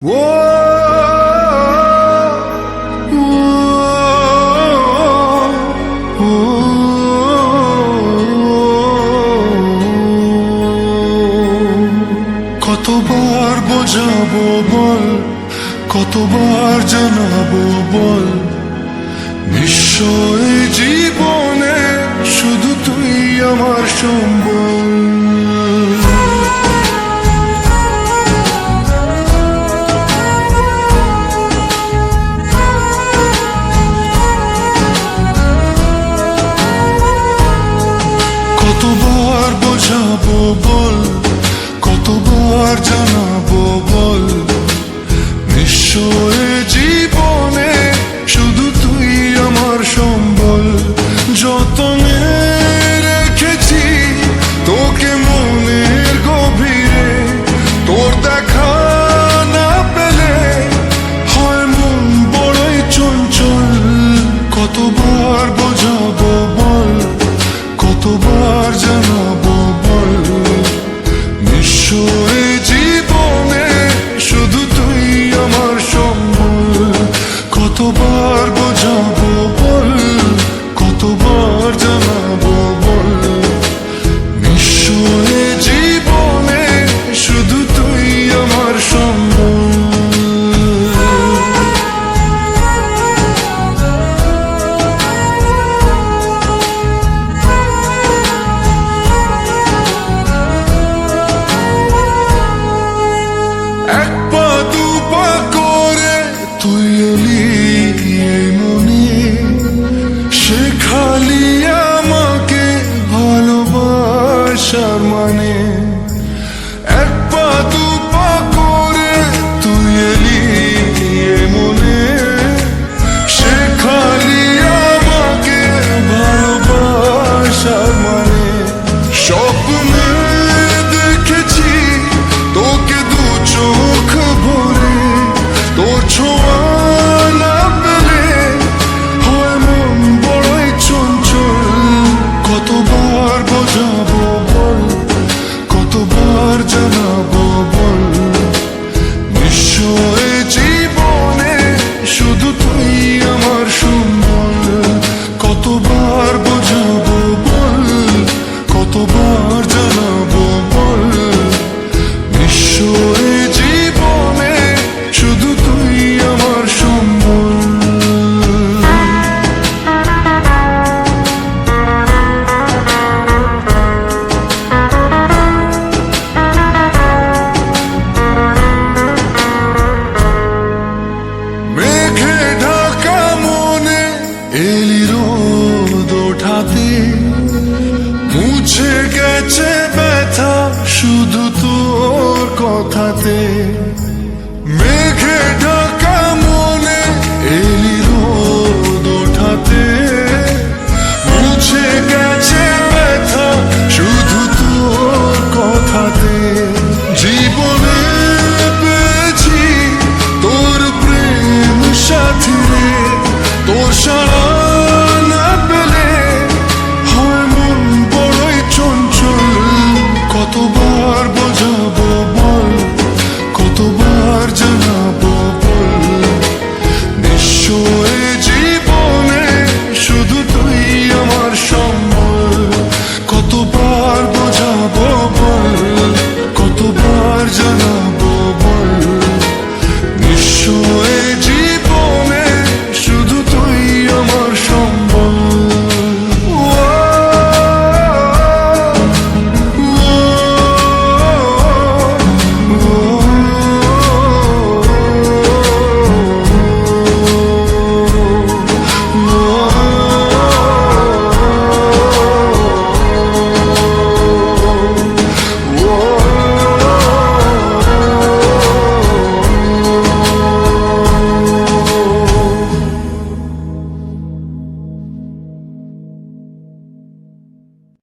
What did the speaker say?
কতবার বোঝাবো বল, কতবার জানাবো বল, নিশ্চয় জীবনে শুধু তুই আমার সম্বল। কতবার বোঝাবো বল, কতবার জানাবো বল, নিশ্চয় জীবনে শুধু তুই আমার সম্বল। যতনে রেখেছি তোকে মনের গভীরে, তোর দেখা না পেলে হয় মন বড়ই চঞ্চল। কতবার বোঝাবো বল, কতবার জানাবো বল, নিশ্চয় জীবনে শুধু তুই আমার সম্বল। কতবার বোঝাবো বল, কতবার জানাবো বল, নিশ্চয় জীবনে শুধু তুই আমার সম্বল। এক পা দু পা করে তুই এলি এই মনে, শেখালি আমাকে ভালোবাসার মানে। এক পা দু পা করে তুই এলি এই মনে, শেখালি আমাকে ভালোবাসার মানে। স্বপ্নে দেখেছি তোকে দু চোখ ভরে, তোর ছোঁয়া না পেলে হয় মন বড়ই চঞ্চল। কতবার বোঝাবো বল, কতবার জানাবো বল, নিশ্চয়